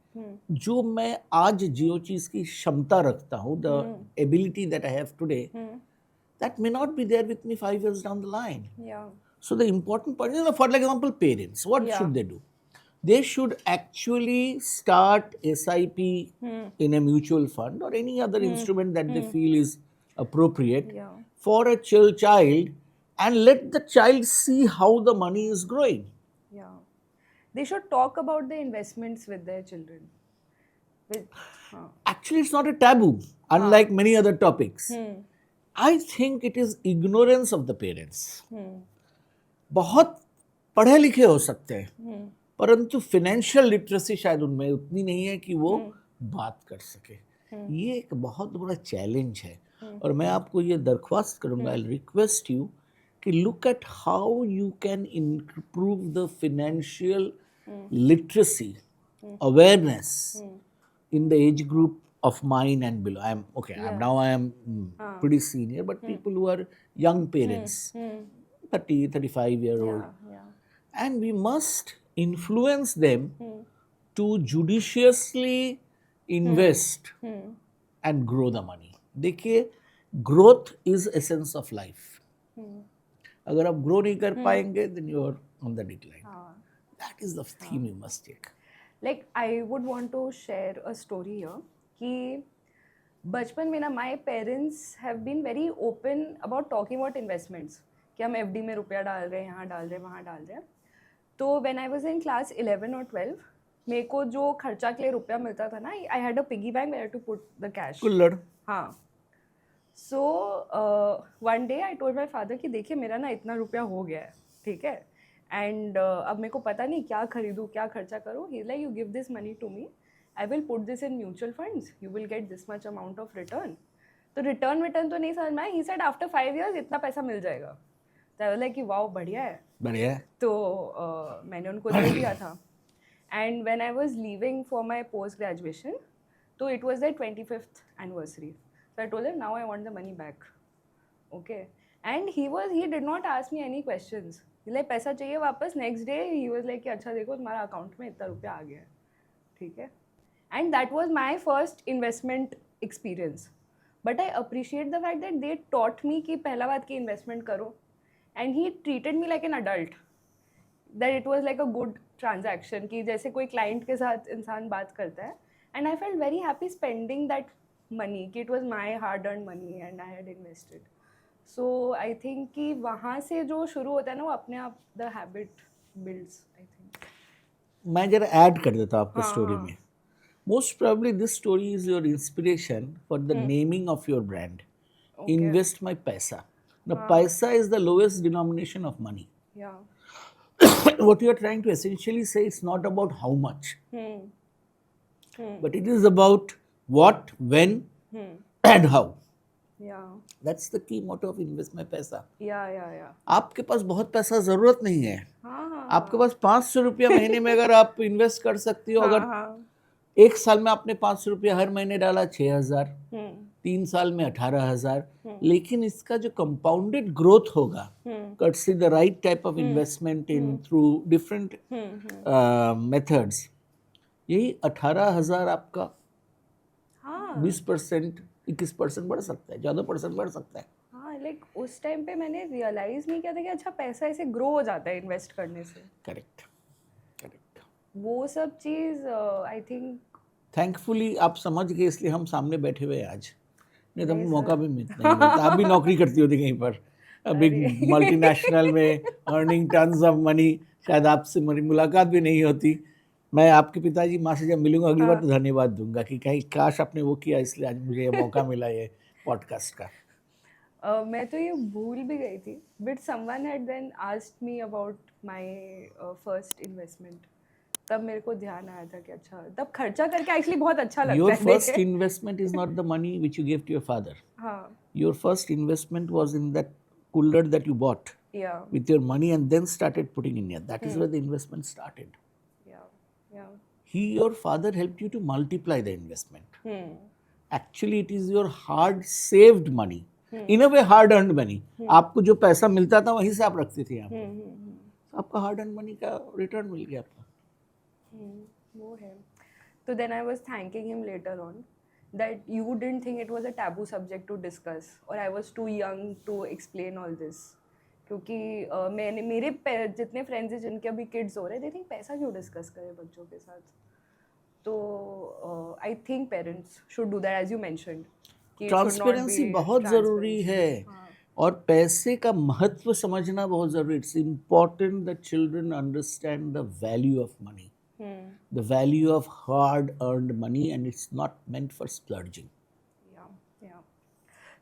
जो मैं आज जो चीज की क्षमता रखता हूँ, the ability that I have today, that may not be there with me 5 years down the line. Yeah. So the important part is, for example, parents, what should they do? They should actually start SIP in a mutual fund or any other instrument that they feel is appropriate for a child, and let the child see how the money is growing. Yeah. They should talk about the investments with their children. Actually, it's not a taboo, unlike many other topics. I think it is ignorance of the parents. बहुत पढ़े लिखे हो सकते हैं, परंतु फाइनेंशियल लिटरेसी शायद उनमें उतनी नहीं है कि वो बात कर सके। ये एक बहुत बड़ा चैलेंज है, और मैं आपको ये दरख्वास्त करूंगा, आई रिक्वेस्ट यू कि look at how you can improve the financial literacy awareness in the age group of mine and below. I am pretty senior, but people who are young parents, 30, 35-year-old, and we must influence them to judiciously invest and grow the money. देखिए, growth is essence of life. अगर आप grow नहीं कर पाएंगे, then you are on the decline. That is the theme you must take. Like I would want to share a story here कि बचपन में ना my parents have been very open about talking about investments कि हम FD में रुपया डाल रहे हैं, यहाँ डाल रहे हैं, वहाँ डाल रहे हैं। तो when I was in class 11 or 12, मेरे को जो खर्चा के लिए रुपया मिलता था ना, I had a piggy bank where I had to put the cash. कुल्लड़। हाँ। So one day I told my father कि देखिए मेरा ना इतना रुपया हो गया है, ठीक है, एंड अब मेरे को पता नहीं क्या खरीदूँ, क्या खर्चा करूँ. He like, you give this money to me, I will put this in mutual funds, you will get this much amount of return. तो रिटर्न तो नहीं समझ में आया. ही सेड आफ्टर 5 years इतना पैसा मिल जाएगा. तो आई वाज लाइक कि वाओ, बढ़िया है. बढ़िया है. तो मैंने उनको दे दिया था. And when I was leaving for my post graduation, तो it was the 25th anniversary. So I told him, now I want the money back. Okay. And he did not ask me any questions. He like, पैसा चाहिए वापस. Next day he was like कि अच्छा देखो तुम्हारा अकाउंट में इतना रुपया आ गया है, ठीक है. And that was my first investment experience. But I appreciate the fact that they taught me कि पहला बात कि investment करो. And he treated me like an adult. That it was like a good transaction कि जैसे कोई client के साथ इंसान बात करता है. And I felt very happy spending that money कि it was my hard earned money and I had invested. So I think कि वहाँ से जो शुरू होता है ना वो अपने आप the habit builds, I think. मैं जरा ऐड कर देता हूँ आपके स्टोरी में. Most probably this story is your inspiration for the naming of your brand. Invest माई पैसा. द पैसा is the lowest denomination of money. Yeah. What you are trying to essentially say is not about how much, but it is about what, when, and how. Yeah. That's the key motto of invest my पैसा. Yeah. आपके पास बहुत पैसा जरूरत नहीं है. हाँ. आपके पास 500 रुपया महीने में अगर आप इन्वेस्ट कर सकती हो, अगर हाँ. एक साल में आपने 500 रुपया हर महीने डाला 6,000, 3 साल में 18,000, लेकिन इसका जो कंपाउंडेड ग्रोथ होगा courtesy the right type of investment in through different methods, यही 18,000 आपका 20%, 21% बढ़ सकता है, 14% बढ़ सकता है. हाँ, लाइक उस टाइम पे मैंने रियलाइज नहीं किया था कि अच्छा पैसा ऐसे ग्रो हो जाता है इन्वेस्ट करने से. करेक्ट. वो सब चीज़ आई थिंक थैंकफुली आप समझ गए, इसलिए हम सामने बैठे हुए हैं आज. नहीं तो हमें मौका भी नहीं मिलता. आप भी नौकरी करती होती कहीं पर बिग मल्टीनेशनल में, अर्निंग टन्स ऑफ मनी. शायद आपसे मेरी मुलाकात भी नहीं होती. मैं आपके पिताजी माँ से जब मिलूंगा अगली बार तो धन्यवाद दूंगा कि कहीं काश आपने वो किया, इसलिए आज मुझे ये मौका मिला ये पॉडकास्ट का. मैं तो ये भूल भी गई थी, but someone had then asked me about my first investment. तब मेरे को ध्यान आया था कि अच्छा, तब खर्चा करके एक्चुअली बहुत अच्छा लगता है. Your first investment is not the money which you gave to your father. हाँ. Your first investment was in that cooler that you bought Yeah. with your money and then started putting in here. That is where the investment started. Yeah. Your father helped you to multiply the investment. Actually, it is your hard saved money. In a way, hard earned money. आपको जो पैसा मिलता था वहीं से आप रखते थे यहाँ पर. आपका hard earned money का रिटर्न मिल गया आपको. वो है. तो then I was thanking him later on that you didn't think it was a taboo subject to discuss or I was too young to explain all this. क्योंकि मैंने मेरे जितने फ्रेंड्स हैं जिनके अभी किड्स हो रहे हैं, they think पैसा क्यों डिस्कस करें बच्चों के साथ. तो I think parents should do that as you mentioned. Transparency बहुत ज़रूरी है और पैसे का महत्व समझना बहुत ज़रूरी. It's important that children understand the value of money, the value of hard earned money, and it's not meant for splurging.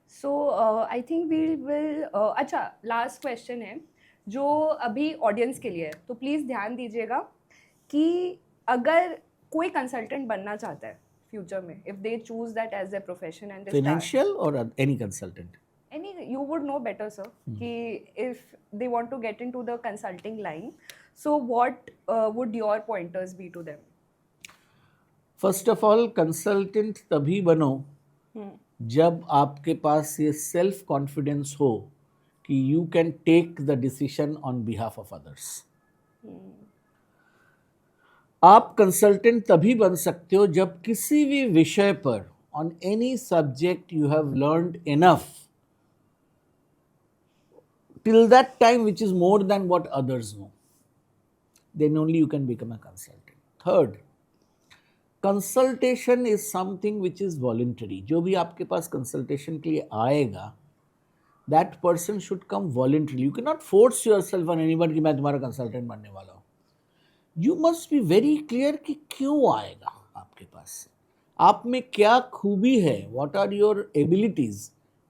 So I think we will. अच्छा, लास्ट क्वेश्चन है जो अभी ऑडियंस के लिए है, तो प्लीज़ ध्यान दीजिएगा कि अगर कोई कंसल्टेंट बनना चाहता है फ्यूचर में, if they choose that as their profession and they financial or any consultant, you would know better, sir, कि if they want to get into the consulting line, so what would your pointers be to them? First of all, consultant तभी बनो जब आपके पास ये सेल्फ कॉन्फिडेंस हो कि you can take the decision on behalf of others. आप कंसल्टेंट तभी बन सकते हो जब किसी भी विषय पर on any subject you have learned enough till that time which is more than what others know, then only you can become a consultant. Third, consultation is something which is voluntary. जो भी आपके पास कंसल्टेशन के लिए आएगा, that person should come voluntary. You can not force yourself on anyone कि मैं तुम्हारा कंसल्टेंट बनने वाला हूँ. You must be very clear कि क्यों आएगा आपके पास, आप में क्या खूबी है, what are your abilities,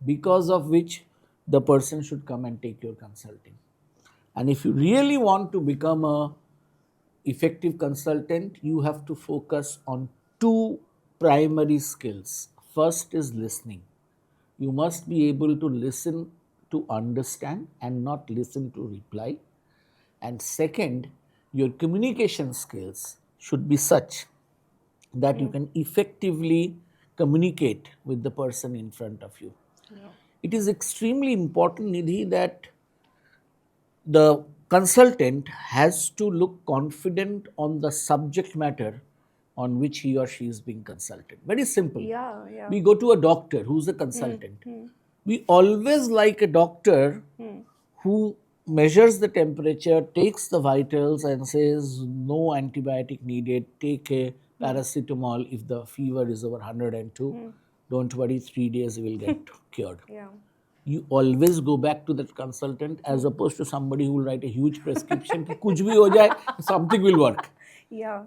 because of which the person should come and take your consulting. And if you really want to become a effective consultant, you have to focus on two primary skills. First is listening. You must be able to listen to understand and not listen to reply. And second, your communication skills should be such that you can effectively communicate with the person in front of you. It is extremely important, Nidhi, that the consultant has to look confident on the subject matter on which he or she is being consulted. Very simple. Yeah. We go to a doctor who's a consultant. We always like a doctor who measures the temperature, takes the vitals and says no antibiotic needed, take a paracetamol if the fever is over 102. Don't worry, 3 days you will get cured. Yeah. You always go back to that consultant as opposed to somebody who will write a huge prescription कि कुछ भी हो जाए, something will work. Yeah.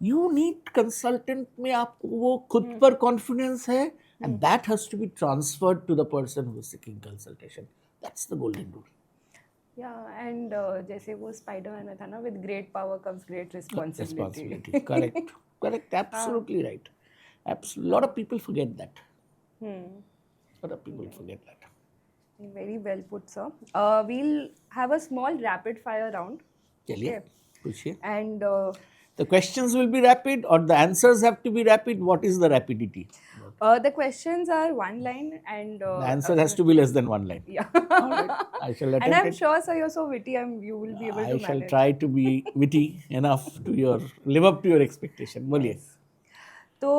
You need consultant में आपको वो खुद पर confidence है, and that has to be transferred to the person who is seeking consultation. That's the golden rule. Yeah, and जैसे वो स्पाइडरमैन में था ना, with great power comes great responsibility. Correct. Absolutely right. A lot of people forget that. Very well put, sir. We'll have a small rapid fire round. चलिए, पूछिए. And the questions will be rapid or the answers have to be rapid. What is the rapidity? The questions are one line and the answer has to be less than one line. Yeah. All right. I shall attempt and I'm it. sure, sir, you're so witty, you will be able to I manage. shall try to be witty enough to live up to your expectation. बोलिए. तो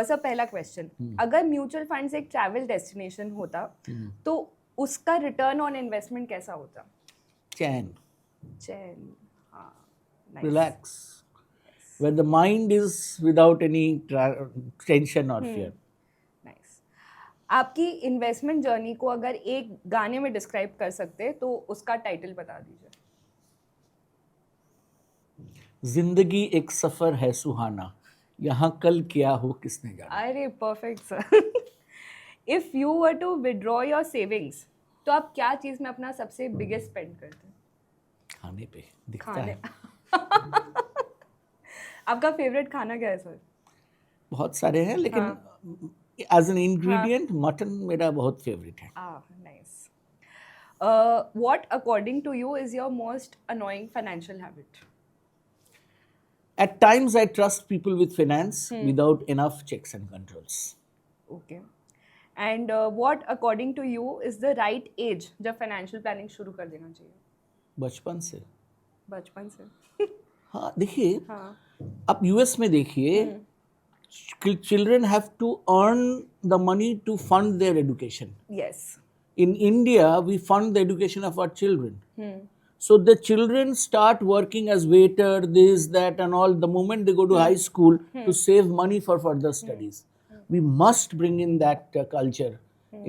सर पहला क्वेश्चन, अगर म्यूचुअल फंड से एक ट्रैवल डेस्टिनेशन होता तो उसका रिटर्न ऑन इन्वेस्टमेंट कैसा होता? चैन. हाँ. Relax. Where the mind is without any tension or fear. Nice. आपकी इन्वेस्टमेंट जर्नी को अगर एक गाने में डिस्क्राइब कर सकते तो उसका टाइटल बता दीजिए. जिंदगी एक सफर है सुहाना, यहाँ कल क्या हो किसने जाना. अरे perfect sir. If you were to withdraw your savings तो आप क्या चीज में अपना सबसे बिगेस्ट स्पेंड करते हैं? खाने पे दिखता है. आपका फेवरेट खाना क्या है सर? बहुत सारे हैं लेकिन एज एन इंग्रेडिएंट मटन मेरा बहुत फेवरेट है. Nice. What according to you is your most annoying financial habit? At times, I trust people with finance without enough checks and controls. Okay. And what, according to you, is the right age जब financial planning शुरू कर देना चाहिए? बचपन से. हाँ, देखिए. आप US में देखिए. Children have to earn the money to fund their education. Yes. In India, we fund the education of our children. So the children start working as waiter, this, that and all the moment they go to high school to save money for further studies. We must bring in that culture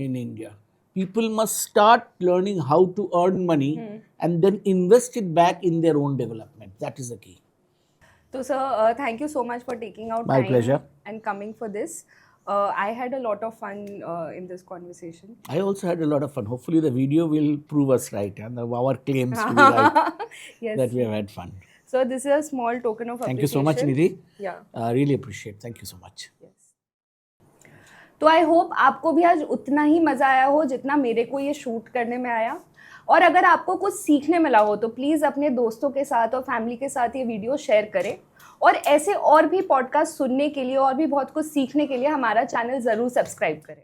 in India. People must start learning how to earn money and then invest it back in their own development. That is the key. So sir, thank you so much for taking out My time pleasure. and coming for this. I had a lot of fun in this conversation. I also had a lot of fun. Hopefully the video will prove us right and our claims to be right. Yes. That we have had fun. So this is a small token of Thank you so much, appreciation. Nidhi. Yeah. Really appreciate. Thank you so much. Yes. तो आई होप आपको भी आज उतना ही मज़ा आया हो जितना मेरे को ये शूट करने में आया. और अगर आपको कुछ सीखने मिला हो तो प्लीज़ अपने दोस्तों के साथ और फैमिली के साथ ये वीडियो शेयर करें. और ऐसे और भी पॉडकास्ट सुनने के लिए और भी बहुत कुछ सीखने के लिए हमारा चैनल ज़रूर सब्सक्राइब करें.